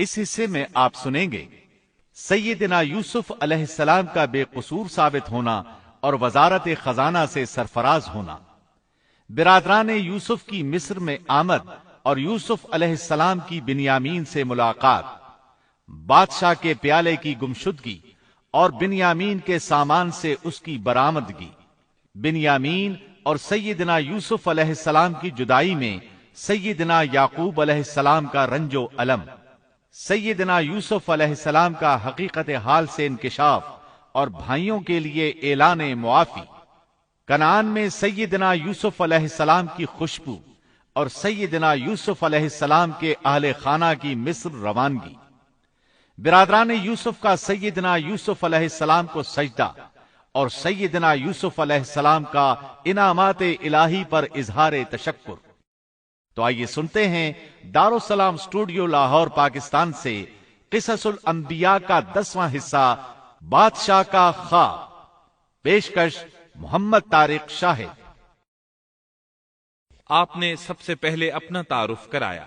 اس حصے میں آپ سنیں گے سیدنا یوسف علیہ السلام کا بے قصور ثابت ہونا اور وزارت خزانہ سے سرفراز ہونا، برادران یوسف کی مصر میں آمد اور یوسف علیہ السلام کی بنیامین سے ملاقات، بادشاہ کے پیالے کی گمشدگی اور بنیامین کے سامان سے اس کی برآمدگی، بنیامین اور سیدنا یوسف علیہ السلام کی جدائی میں سیدنا یعقوب علیہ السلام کا رنج و الم، سیدنا یوسف علیہ السلام کا حقیقت حال سے انکشاف اور بھائیوں کے لیے اعلان معافی، کنعان میں سیدنا یوسف علیہ السلام کی خوشبو اور سیدنا یوسف علیہ السلام کے اہل خانہ کی مصر روانگی، برادران یوسف کا سیدنا یوسف علیہ السلام کو سجدہ اور سیدنا یوسف علیہ السلام کا انعامات الہی پر اظہار تشکر۔ تو آئیے سنتے ہیں دارالسلام اسٹوڈیو لاہور پاکستان سے قصص الانبیاء کا 10واں حصہ بادشاہ کا خواب، پیشکش محمد طارق شاہد۔ آپ نے سب سے پہلے اپنا تعارف کرایا،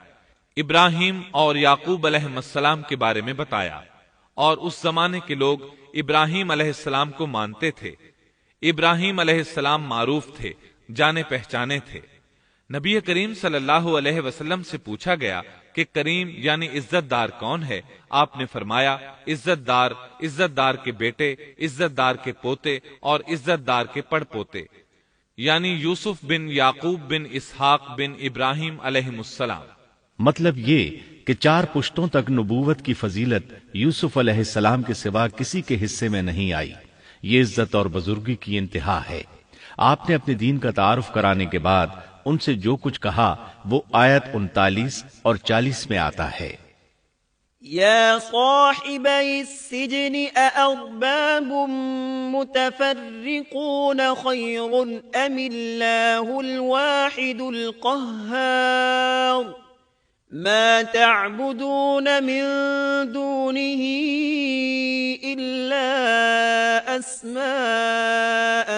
ابراہیم اور یعقوب علیہ السلام کے بارے میں بتایا، اور اس زمانے کے لوگ ابراہیم علیہ السلام کو مانتے تھے۔ ابراہیم علیہ السلام معروف تھے، جانے پہچانے تھے۔ نبی کریم صلی اللہ علیہ وسلم سے پوچھا گیا کہ کریم یعنی عزت دار کون ہے؟ آپ نے فرمایا عزت دار کے بیٹے، عزت دار کے پوتے اور عزت دار کے پڑ پوتے، یعنی یوسف بن یعقوب بن اسحاق بن ابراہیم علیہ السلام۔ مطلب یہ کہ 4 پشتوں تک نبوت کی فضیلت یوسف علیہ السلام کے سوا کسی کے حصے میں نہیں آئی۔ یہ عزت اور بزرگی کی انتہا ہے۔ آپ نے اپنے دین کا تعارف کرانے کے بعد ان سے جو کچھ کہا وہ آیت 39 اور 40 میں آتا ہے۔ یا صاحبی السجن اارباب متفرقون خیر ام اللہ الواحد القہار ما تعبدون من دونه الا اسماء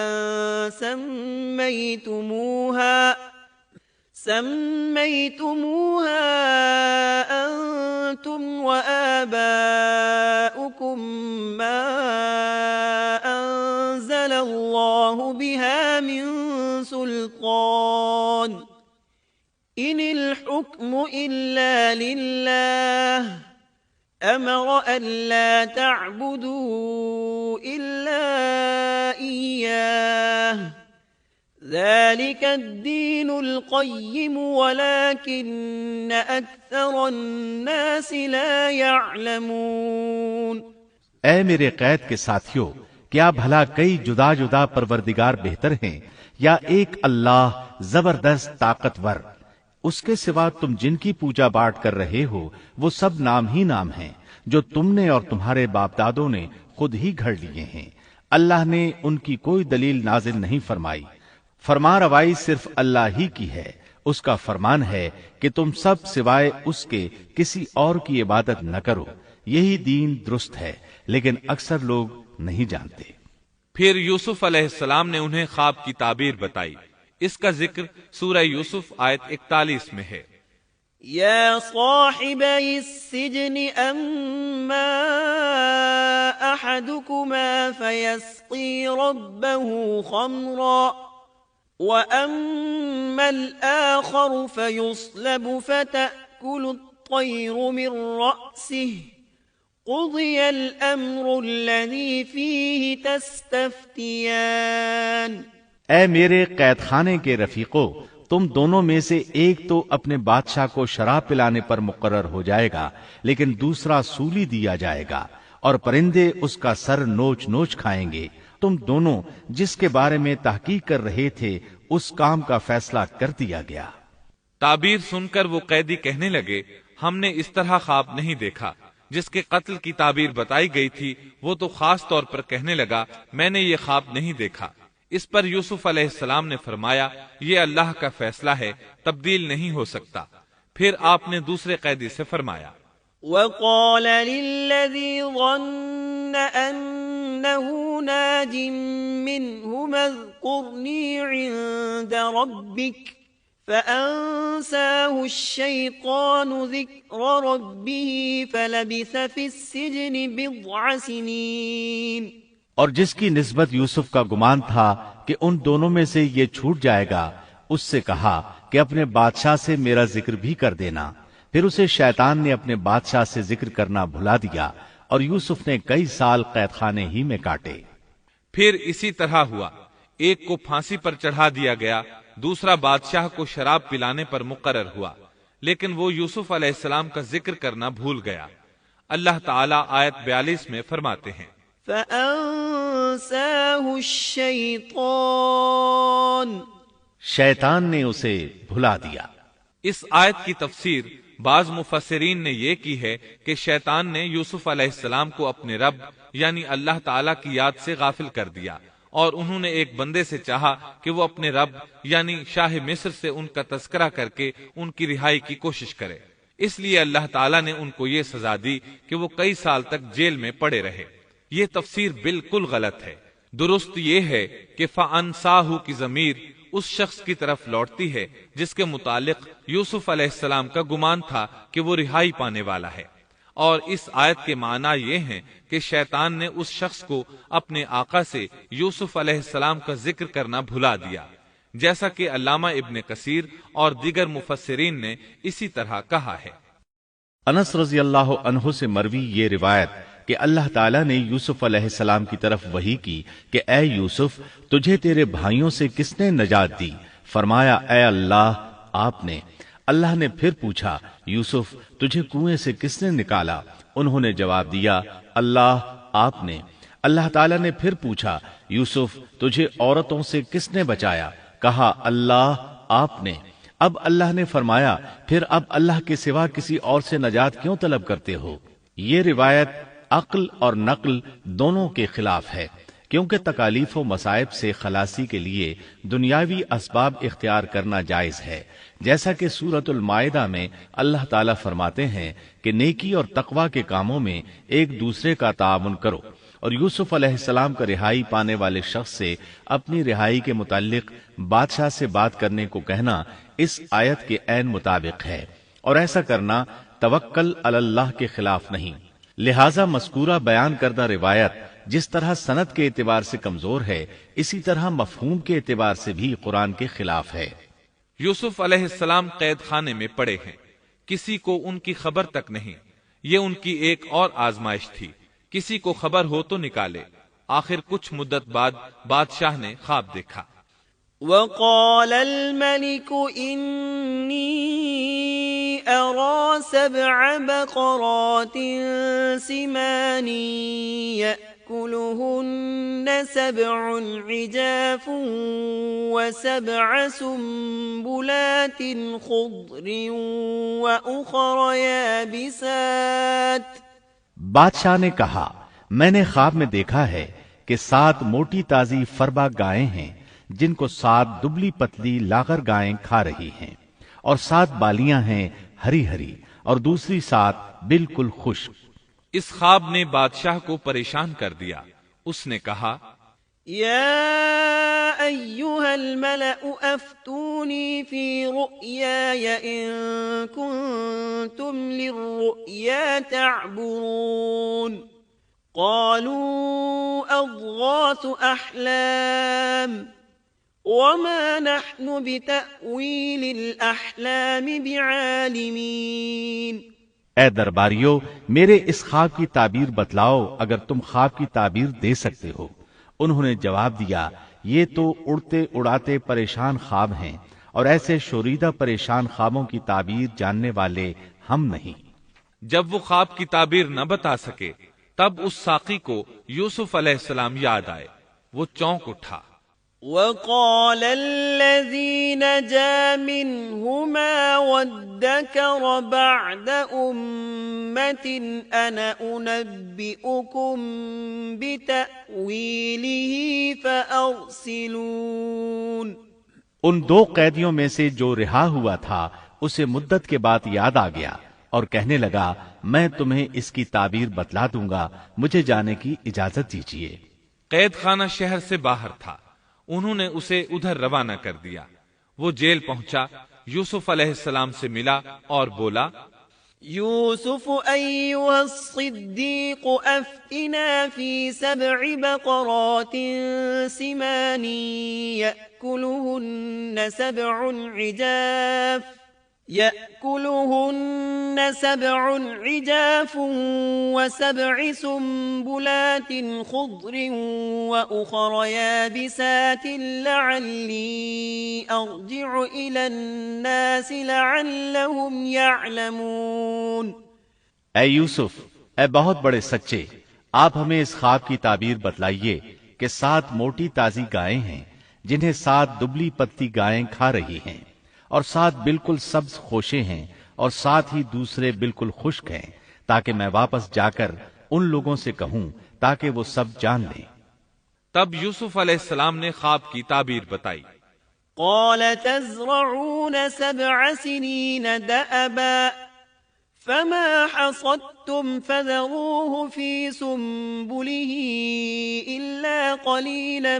سميتموها أنتم وآباؤكم ما أنزل الله بها من سلطان إن الحكم إلا لله أمر ألا تعبدوا إلا إياه ذلك الدين القيم ولكن أكثر الناس لا يعلمون۔ اے میرے قید کے ساتھیوں، کیا بھلا کئی جدا جدا پروردگار بہتر ہیں یا ایک اللہ زبردست طاقتور؟ اس کے سوا تم جن کی پوجا باٹ کر رہے ہو وہ سب نام ہی نام ہیں جو تم نے اور تمہارے باپ دادوں نے خود ہی گھڑ لیے ہیں۔ اللہ نے ان کی کوئی دلیل نازل نہیں فرمائی۔ فرما روائی صرف اللہ ہی کی ہے۔ اس کا فرمان ہے کہ تم سب سوائے اس کے کسی اور کی عبادت نہ کرو۔ یہی دین درست ہے، لیکن اکثر لوگ نہیں جانتے۔ پھر یوسف علیہ السلام نے انہیں خواب کی تعبیر بتائی۔ اس کا ذکر سورہ یوسف آیت 41 میں ہے۔ یا صاحبی السجن اما احدکما فیسقی ربه خمرا وَأَمَّا الْآخَرُ فَيُصْلَبُ فَتَأْكُلُ الطَّيْرُ مِنْ رَأْسِهِ قُضِيَ الْأَمْرُ الَّذِي فِيهِ تَسْتَفْتِيَانِ۔ اے میرے قید خانے کے رفیقو، تم دونوں میں سے ایک تو اپنے بادشاہ کو شراب پلانے پر مقرر ہو جائے گا، لیکن دوسرا سولی دیا جائے گا اور پرندے اس کا سر نوچ نوچ کھائیں گے۔ تم دونوں جس کے بارے میں تحقیق کر رہے تھے اس کام کا فیصلہ کر دیا گیا۔ تعبیر سن کر وہ قیدی کہنے لگے ہم نے اس طرح خواب نہیں دیکھا۔ جس کے قتل کی تعبیر بتائی گئی تھی وہ تو خاص طور پر کہنے لگا میں نے یہ خواب نہیں دیکھا۔ اس پر یوسف علیہ السلام نے فرمایا یہ اللہ کا فیصلہ ہے، تبدیل نہیں ہو سکتا۔ پھر آپ نے دوسرے قیدی سے فرمایا وقال للذي ظن أنه ناج منهما اذكرني عند ربك فأنساه الشيطان ذكر ربه فلبث في السجن بضع سنين. اور جس کی نسبت یوسف کا گمان تھا کہ ان دونوں میں سے یہ چھوٹ جائے گا، اس سے کہا کہ اپنے بادشاہ سے میرا ذکر بھی کر دینا. پھر اسے شیطان نے اپنے بادشاہ سے ذکر کرنا بھلا دیا اور یوسف نے کئی سال قید خانے ہی میں کاٹے. پھر اسی طرح ہوا، ایک کو پھانسی پر چڑھا دیا گیا، دوسرا بادشاہ کو شراب پلانے پر مقرر ہوا، لیکن وہ یوسف علیہ السلام کا ذکر کرنا بھول گیا. اللہ تعالیٰ آیت 42 میں فرماتے ہیں فَأَنسَاهُ الشَّيْطَانُ، شیطان نے اسے بھلا دیا. اس آیت کی تفسیر بعض مفسرین نے یہ کی ہے کہ شیطان نے یوسف علیہ السلام کو اپنے رب یعنی اللہ تعالیٰ کی یاد سے غافل کر دیا، اور انہوں نے ایک بندے سے چاہا کہ وہ اپنے رب یعنی شاہ مصر سے ان کا تذکرہ کر کے ان کی رہائی کی کوشش کرے. اس لیے اللہ تعالیٰ نے ان کو یہ سزا دی کہ وہ کئی سال تک جیل میں پڑے رہے. یہ تفسیر بالکل غلط ہے. درست یہ ہے کہ فَأَنْسَاهُ کی ضمیر اس شخص کی طرف لوٹتی ہے جس کے متعلق یوسف علیہ السلام کا گمان تھا کہ وہ رہائی پانے والا ہے. اور اس آیت کے معنی یہ ہیں کہ شیطان نے اس شخص کو اپنے آقا سے یوسف علیہ السلام کا ذکر کرنا بھلا دیا، جیسا کہ علامہ ابن کثیر اور دیگر مفسرین نے اسی طرح کہا ہے. انس رضی اللہ عنہ سے مروی یہ روایت کہ اللہ تعالیٰ نے یوسف علیہ السلام کی طرف وحی کی کہ اے یوسف، تجھے تیرے بھائیوں سے کس نے نجات دی؟ فرمایا اے اللہ، آپ نے. اللہ نے پھر پوچھا یوسف، تجھے کنویں سے کس نے نکالا؟ انہوں نے جواب دیا اللہ، آپ نے. اللہ تعالیٰ نے پھر پوچھا یوسف، تجھے عورتوں سے کس نے بچایا؟ کہا اللہ، آپ نے. اب اللہ نے فرمایا پھر اب اللہ کے سوا کسی اور سے نجات کیوں طلب کرتے ہو؟ یہ روایت عقل اور نقل دونوں کے خلاف ہے، کیونکہ تکالیف و مصائب سے خلاصی کے لیے دنیاوی اسباب اختیار کرنا جائز ہے، جیسا کہ سورۃ المائدہ میں اللہ تعالیٰ فرماتے ہیں کہ نیکی اور تقوی کے کاموں میں ایک دوسرے کا تعاون کرو. اور یوسف علیہ السلام کا رہائی پانے والے شخص سے اپنی رہائی کے متعلق بادشاہ سے بات کرنے کو کہنا اس آیت کے عین مطابق ہے، اور ایسا کرنا توکل علی اللہ کے خلاف نہیں. لہذا مذکورہ بیان کردہ روایت جس طرح سند کے اعتبار سے کمزور ہے، اسی طرح مفہوم کے اعتبار سے بھی قرآن کے خلاف ہے. یوسف علیہ السلام قید خانے میں پڑے ہیں، کسی کو ان کی خبر تک نہیں. یہ ان کی ایک اور آزمائش تھی، کسی کو خبر ہو تو نکالے. آخر کچھ مدت بعد بادشاہ نے خواب دیکھا. وقال الملك إني أرى 7 بقرات سمان يأكلهن 7 عجاف و7 سنبلات خضر وأخر يابسات. بادشاہ نے کہا میں نے خواب میں دیکھا ہے کہ 7 موٹی تازی فربا گائیں ہیں جن کو 7 دبلی پتلی لاغر گائیں کھا رہی ہیں، اور 7 بالیاں ہیں ہری ہری اور دوسری 7 بالکل خشک. اس خواب نے بادشاہ کو پریشان کر دیا. اس نے کہا یا ایھا الملأ افتونی فی رؤیای ان کنتم للرؤیا تعبرون. قالوا اضغاث احلام وما نحن بتأویل الاحلام بعالمین. اے درباریو، میرے اس خواب کی تعبیر بتلاؤ اگر تم خواب کی تعبیر دے سکتے ہو. انہوں نے جواب دیا یہ تو اڑتے اڑاتے پریشان خواب ہیں، اور ایسے شوریدہ پریشان خوابوں کی تعبیر جاننے والے ہم نہیں. جب وہ خواب کی تعبیر نہ بتا سکے تب اس ساقی کو یوسف علیہ السلام یاد آئے. وہ چونک اٹھا. وقال الذي نجا منهما وادكر بعد أمة أنا أنبئكم بتأويله فأرسلون. ان 2 قیدیوں میں سے جو رہا ہوا تھا اسے مدت کے بعد یاد آ گیا اور کہنے لگا میں تمہیں اس کی تعبیر بتلا دوں گا، مجھے جانے کی اجازت دیجیے. قید خانہ شہر سے باہر تھا. انہوں نے اسے ادھر روانہ کر دیا. وہ جیل پہنچا یوسف علیہ السلام سے ملا اور بولا، يوسف أيها الصديق أفتنا في 7 بقرات سمان يأكلهن 7 عجاف و7 سنبلات خضر وأخر يابسات لعلي أرجع إلى الناس لعلهم يعلمون۔ اے یوسف، اے بہت بڑے سچے، آپ ہمیں اس خواب کی تعبیر بتلائیے کہ 7 موٹی تازی گائیں ہیں جنہیں 7 دبلی پتلی گائیں کھا رہی ہیں، اور 7 بالکل سبز خوشے ہیں، اور 7 ہی دوسرے بالکل خشک ہیں، تاکہ میں واپس جا کر ان لوگوں سے کہوں تاکہ وہ سب جان لیں۔ تب یوسف علیہ السلام نے خواب کی تعبیر بتائی۔ قال تزرعون 7 سنين دأبا فما حصدتم فذروه في سنبله إلا قليلا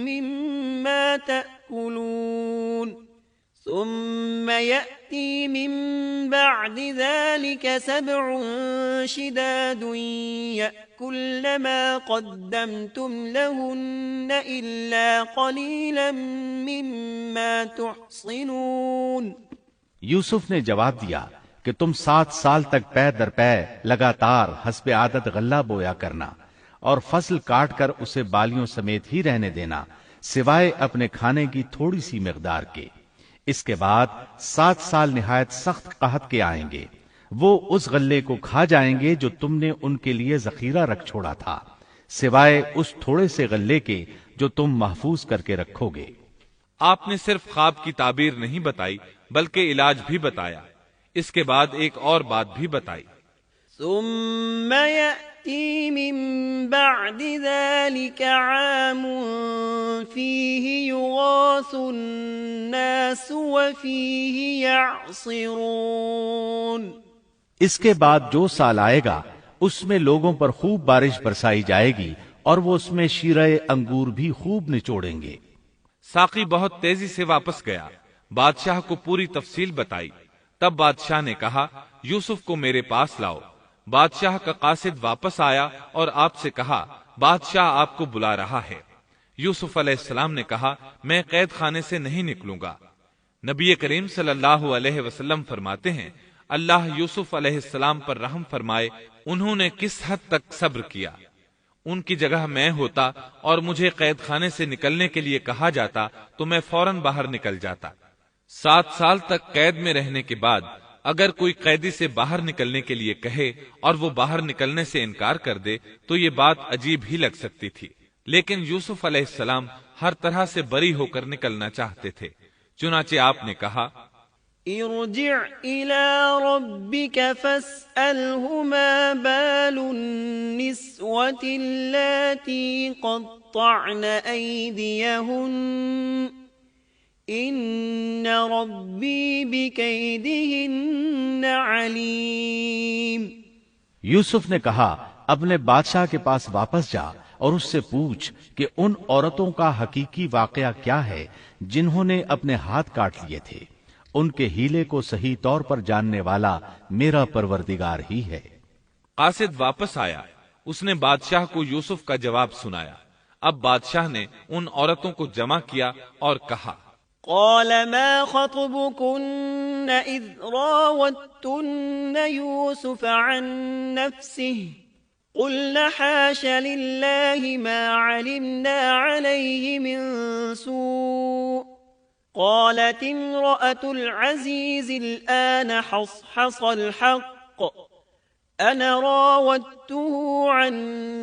مما تأكلون ثم يأتي من بعد ذلك 7 شداد يأكلن ما قدمتم لهن إلا قليلا مما تحصنون۔ یوسف نے جواب دیا کہ تم 7 سال تک پے در پے لگاتار حسب عادت غلہ بویا کرنا، اور فصل کاٹ کر اسے بالیوں سمیت ہی رہنے دینا، سوائے اپنے کھانے کی تھوڑی سی مقدار کے۔ اس کے بعد 7 سال نہایت سخت قحط کے آئیں گے، وہ اس غلے کو کھا جائیں گے جو تم نے ان کے لیے ذخیرہ رکھ چھوڑا تھا، سوائے اس تھوڑے سے غلے کے جو تم محفوظ کر کے رکھو گے۔ آپ نے صرف خواب کی تعبیر نہیں بتائی بلکہ علاج بھی بتایا۔ اس کے بعد ایک اور بات بھی بتائی۔ ثم يأتي من بعد ذلك عام فيه يغاث الناس وفيه يعصرون۔ اس کے بعد جو سال آئے گا اس میں لوگوں پر خوب بارش برسائی جائے گی، اور وہ اس میں شیرہ انگور بھی خوب نچوڑیں گے۔ ساقی بہت تیزی سے واپس گیا، بادشاہ کو پوری تفصیل بتائی۔ تب بادشاہ نے کہا، یوسف کو میرے پاس لاؤ۔ بادشاہ کا قاصد واپس آیا اور آپ سے کہا، بادشاہ آپ کو بلا رہا ہے۔ یوسف علیہ السلام نے کہا، میں قید خانے سے نہیں نکلوں گا۔ نبی کریم صلی اللہ علیہ وسلم فرماتے ہیں، اللہ یوسف علیہ السلام پر رحم فرمائے، انہوں نے کس حد تک صبر کیا۔ ان کی جگہ میں ہوتا اور مجھے قید خانے سے نکلنے کے لیے کہا جاتا تو میں فوراً باہر نکل جاتا۔ 7 سال تک قید میں رہنے کے بعد اگر کوئی قیدی سے باہر نکلنے کے لیے کہے اور وہ باہر نکلنے سے انکار کر دے تو یہ بات عجیب ہی لگ سکتی تھی، لیکن یوسف علیہ السلام ہر طرح سے بری ہو کر نکلنا چاہتے تھے۔ چنانچہ آپ نے کہا، ارجع إلى ربك فاسأله ما بال النسوة اللاتي قطعن أيديهن إن ربي بكيدهن عليم۔ یوسف نے کہا، اپنے بادشاہ کے پاس واپس جا اور اس سے پوچھ کہ ان عورتوں کا حقیقی واقعہ کیا ہے جنہوں نے اپنے ہاتھ کاٹ لیے تھے۔ ان کے ہیلے کو صحیح طور پر جاننے والا میرا پروردگار ہی ہے۔ قاصد واپس آیا، اس نے بادشاہ کو یوسف کا جواب سنایا۔ اب بادشاہ نے ان عورتوں کو جمع کیا اور کہا، قال ما خطبكن إذ راوتن يوسف عن نفسه قلنا حاش لله ما علمنا عليه من سوء قالت امرأة العزيز الآن حصحص الحق أنا راودته عن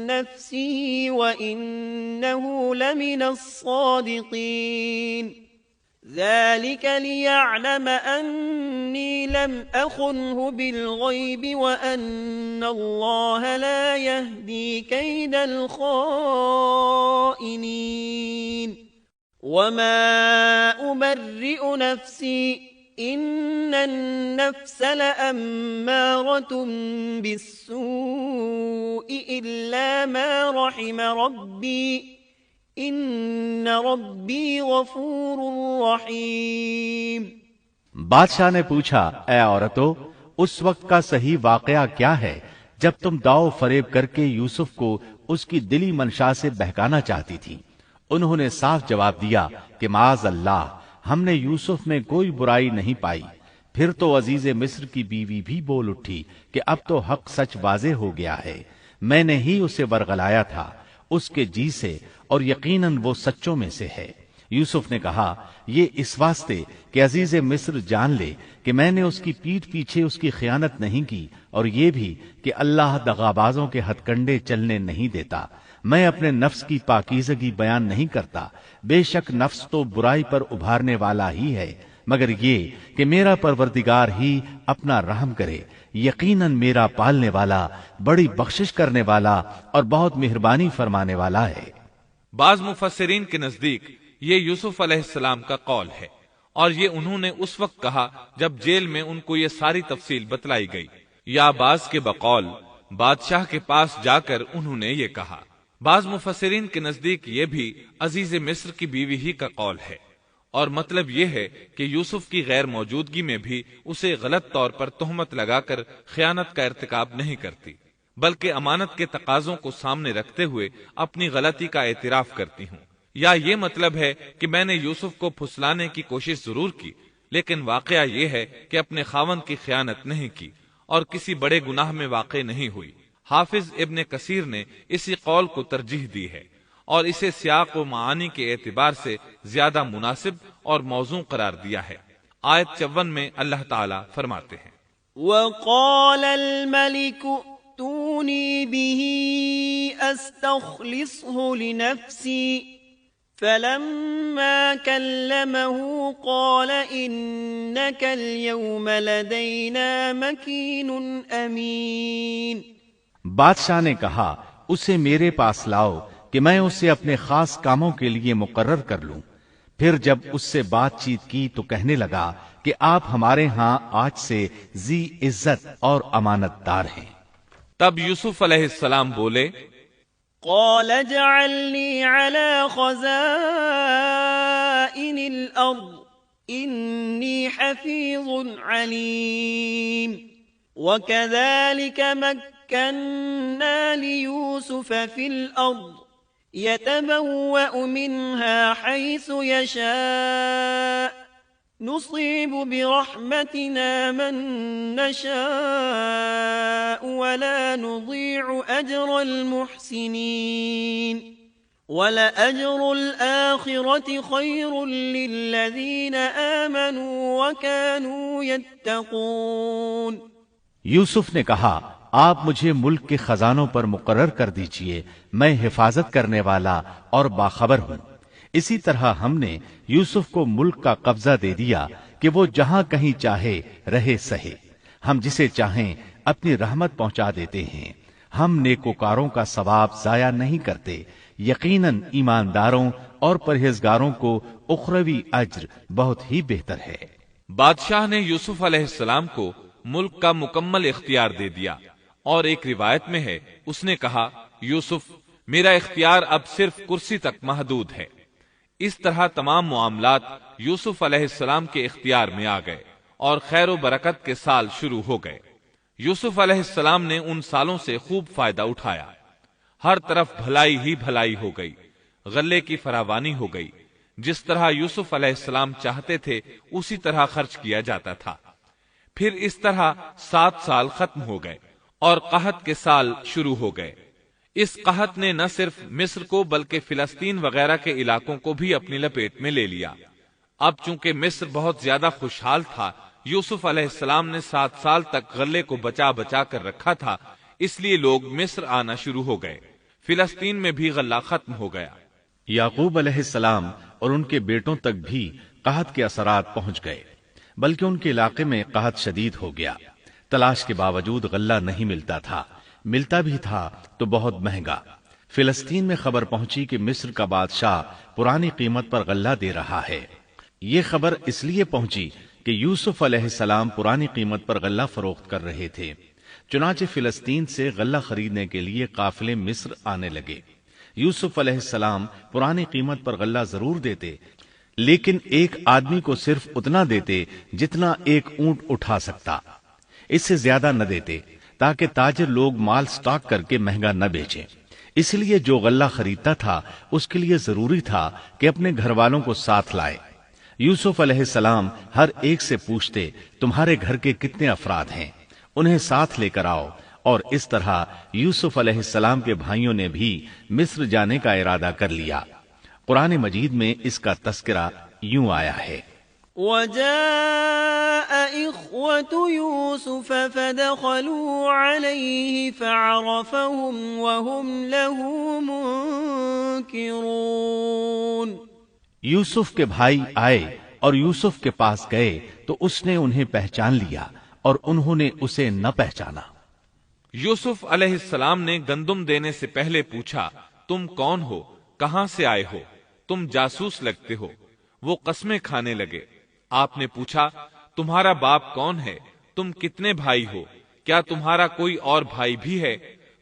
نفسه وإنه لمن الصادقين ذلك ليعلم أني لم أخنه بالغيب وأن الله لا يهدي كيد الخائنين وما أبرئ نفسي إن النفس لأمارة بالسوء إلا ما رحم ربي إن ربي غفور رحيم۔ بادشاہ نے پوچھا، اے عورتو، اس وقت کا صحیح واقعہ کیا ہے جب تم داؤ فریب کر کے یوسف کو اس کی دلی منشا سے بہکانا چاہتی تھی؟ انہوں نے صاف جواب دیا کہ معاذ اللہ، ہم نے یوسف میں کوئی برائی نہیں پائی۔ پھر تو عزیز مصر کی بیوی بھی بول اٹھی کہ اب تو حق سچ واضح ہو گیا ہے، میں نے ہی اسے ورغلایا تھا اس کے جی سے، اور یقیناً وہ سچوں میں سے ہے۔ یوسف نے کہا، یہ اس واسطے کہ عزیز مصر جان لے کہ میں نے اس کی پیٹھ پیچھے اس کی خیانت نہیں کی، اور یہ بھی کہ اللہ دغابازوں کے ہتھ کنڈے چلنے نہیں دیتا۔ میں اپنے نفس کی پاکیزگی بیان نہیں کرتا، بے شک نفس تو برائی پر ابھارنے والا ہی ہے، مگر یہ کہ میرا پروردگار ہی اپنا رحم کرے، یقیناً میرا پالنے والا، بڑی بخشش کرنے والا اور بہت مہربانی فرمانے والا ہے۔ بعض مفسرین کے نزدیک یہ یوسف علیہ السلام کا قول ہے، اور یہ انہوں نے اس وقت کہا جب جیل میں ان کو یہ ساری تفصیل بتلائی گئی، یا بعض کے بقول بادشاہ کے پاس جا کر انہوں نے یہ کہا۔ بعض مفسرین کے نزدیک یہ بھی عزیز مصر کی بیوی ہی کا قول ہے، اور مطلب یہ ہے کہ یوسف کی غیر موجودگی میں بھی اسے غلط طور پر تہمت لگا کر خیانت کا ارتکاب نہیں کرتی، بلکہ امانت کے تقاضوں کو سامنے رکھتے ہوئے اپنی غلطی کا اعتراف کرتی ہوں۔ یا یہ مطلب ہے کہ میں نے یوسف کو پھسلانے کی کوشش ضرور کی، لیکن واقعہ یہ ہے کہ اپنے خاوند کی خیانت نہیں کی اور کسی بڑے گناہ میں واقع نہیں ہوئی۔ حافظ ابن کثیر نے اسی قول کو ترجیح دی ہے، اور اسے سیاق و معانی کے اعتبار سے زیادہ مناسب اور موزوں قرار دیا ہے۔ آیت 54 میں اللہ تعالیٰ فرماتے ہیں، وَقَالَ الْمَلِكُ ائْتُونِي بِهِ أَسْتَخْلِصْهُ لِنَفْسِي فَلَمَّا كَلَّمَهُ قَالَ إِنَّكَ الْيَوْمَ لَدَيْنَا مَكِينٌ أَمِينٌ۔ بادشاہ نے کہا، اسے میرے پاس لاؤ کہ میں اسے اپنے خاص کاموں کے لیے مقرر کر لوں۔ پھر جب اس سے بات چیت کی تو کہنے لگا کہ آپ ہمارے ہاں آج سے ذی عزت اور امانت دار ہیں۔ تب یوسف علیہ السلام بولے، قال اجعلني على خزائن الأرض إني حفيظ عليم وكذلك مكنا ليوسف في الأرض يتبوأ منها حيث يشاء نصيب برحمتنا من نشاء ولا نضيع أجر المحسنين ولأجر الآخرة خير للذين آمنوا وكانوا يتقون۔ یوسف نے کہا، آپ مجھے ملک کے خزانوں پر مقرر کر دیجئے، میں حفاظت کرنے والا اور باخبر ہوں۔ اسی طرح ہم نے یوسف کو ملک کا قبضہ دے دیا کہ وہ جہاں کہیں چاہے رہے سہے، ہم جسے چاہیں اپنی رحمت پہنچا دیتے ہیں، ہم نیکوکاروں کا ثواب ضائع نہیں کرتے، یقیناً ایمانداروں اور پرہیزگاروں کو اخروی اجر بہت ہی بہتر ہے۔ بادشاہ نے یوسف علیہ السلام کو ملک کا مکمل اختیار دے دیا، اور ایک روایت میں ہے اس نے کہا، یوسف، میرا اختیار اب صرف کرسی تک محدود ہے۔ اس طرح تمام معاملات یوسف علیہ السلام کے اختیار میں آ گئے اور خیر و برکت کے سال شروع ہو گئے۔ یوسف علیہ السلام نے ان سالوں سے خوب فائدہ اٹھایا، ہر طرف بھلائی ہی بھلائی ہو گئی، غلے کی فراوانی ہو گئی، جس طرح یوسف علیہ السلام چاہتے تھے اسی طرح خرچ کیا جاتا تھا۔ پھر اس طرح 7 سال ختم ہو گئے اور قحط کے سال شروع ہو گئے۔ اس قحط نے نہ صرف مصر کو بلکہ فلسطین وغیرہ کے علاقوں کو بھی اپنی لپیٹ میں لے لیا۔ اب چونکہ مصر بہت زیادہ خوشحال تھا، یوسف علیہ السلام نے 7 سال تک غلے کو بچا بچا کر رکھا تھا، اس لیے لوگ مصر آنا شروع ہو گئے۔ فلسطین میں بھی غلہ ختم ہو گیا۔ یعقوب علیہ السلام اور ان کے بیٹوں تک بھی قحط کے اثرات پہنچ گئے، بلکہ ان کے علاقے میں قحط شدید ہو گیا۔ تلاش کے باوجود غلہ نہیں ملتا تھا، ملتا بھی تھا تو بہت مہنگا۔ فلسطین میں خبر پہنچی کہ مصر کا بادشاہ پرانی قیمت پر غلہ دے رہا ہے۔ یہ خبر اس لیے پہنچی کہ یوسف علیہ السلام پرانی قیمت پر غلہ فروخت کر رہے تھے، چنانچہ فلسطین سے غلہ خریدنے کے لیے قافلے مصر آنے لگے۔ یوسف علیہ السلام پرانی قیمت پر غلہ ضرور دیتے، لیکن ایک آدمی کو صرف اتنا دیتے جتنا ایک اونٹ اٹھا سکتا، اس سے زیادہ نہ دیتے، تاکہ تاجر لوگ مال سٹاک کر کے مہنگا نہ بیچیں۔ اس لیے جو غلہ خریدتا تھا اس کے لیے ضروری تھا کہ اپنے گھر والوں کو ساتھ لائے۔ یوسف علیہ السلام ہر ایک سے پوچھتے تمہارے گھر کے کتنے افراد ہیں، انہیں ساتھ لے کر آؤ، اور اس طرح یوسف علیہ السلام کے بھائیوں نے بھی مصر جانے کا ارادہ کر لیا۔ قرآن مجید میں اس کا تذکرہ یوں آیا ہے، وجاء إخوة يوسف فدخلوا عليه فعرفهم وهم له منكرون۔ یوسف کے بھائی آئے اور یوسف کے پاس گئے تو اس نے انہیں پہچان لیا اور انہوں نے اسے نہ پہچانا۔ یوسف علیہ السلام نے گندم دینے سے پہلے پوچھا، تم کون ہو، کہاں سے آئے ہو، تم جاسوس لگتے ہو۔ وہ قسمیں کھانے لگے۔ آپ نے پوچھا، تمہارا باپ کون ہے، تم کتنے بھائی ہو، کیا تمہارا کوئی اور بھائی بھی ہے،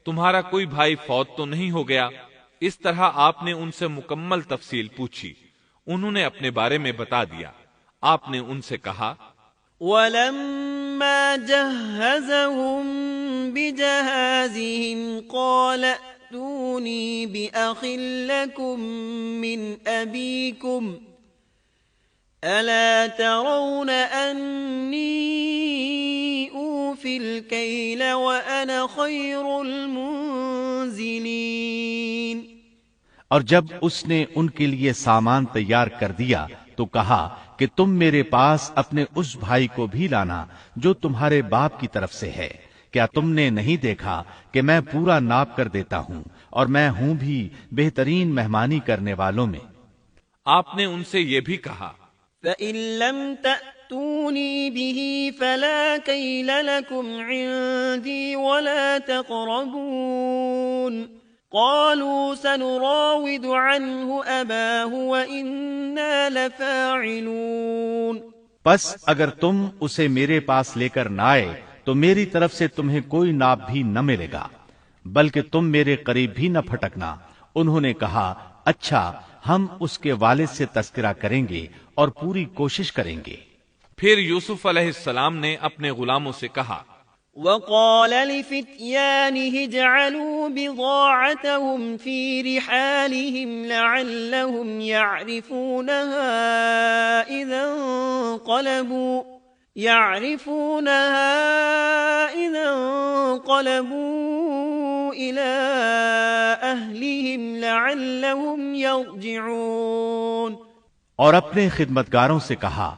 تمہارا کوئی بھائی فوت تو نہیں ہو گیا؟ اس طرح آپ نے ان سے مکمل تفصیل پوچھی۔ انہوں نے اپنے بارے میں بتا دیا۔ آپ نے ان سے کہا، وَلَمَّا جَهَّزَهُم بِجَهَازِهِمْ قَالَ ائْتُونِي بِأَخٍ لَّكُم مِّنْ أَبِيكُمْ أَلَا تَرَوْنَ أَنِّي أُوفِي الْكَيْلَ وَأَنَا خَيْرُ الْمُنزِلِينَ۔ اور جب اس نے ان کے لیے سامان تیار کر دیا تو کہا کہ تم میرے پاس اپنے اس بھائی کو بھی لانا جو تمہارے باپ کی طرف سے ہے۔ کیا تم نے نہیں دیکھا کہ میں پورا ناپ کر دیتا ہوں، اور میں ہوں بھی بہترین مہمانی کرنے والوں میں۔ آپ نے ان سے یہ بھی کہا، فَإِن لَّمْ تَأْتُونِي بِهِ فَلَا كَيْلَ لَكُمْ عِندِي وَلَا تَقْرَبُونَ۔ قالوا سنراود عنه أباه وإنا لفاعلون۔ پس اگر تم اسے میرے پاس لے کر نہ آئے تو میری طرف سے تمہیں کوئی ناپ بھی نہ ملے گا، بلکہ تم میرے قریب بھی نہ پھٹکنا۔ انہوں نے کہا، اچھا، ہم اس کے والد سے تذکرہ کریں گے اور پوری کوشش کریں گے۔ پھر یوسف علیہ السلام نے اپنے غلاموں سے کہا، وقال لفتيانه اجعلوا بضاعتهم في رحالهم لعلهم يعرفونها إذا انقلبوا إلى أهلهم لعلهم يرجعون۔ اور اپنے خدمتگاروں سے کہا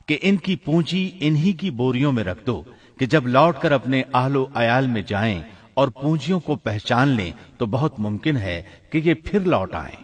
کہ ان کی پونجی انہی کی بوریوں میں رکھ دو کہ جب لوٹ کر اپنے اہل و عیال میں جائیں اور پونجیوں کو پہچان لیں تو بہت ممکن ہے کہ یہ پھر لوٹ آئیں۔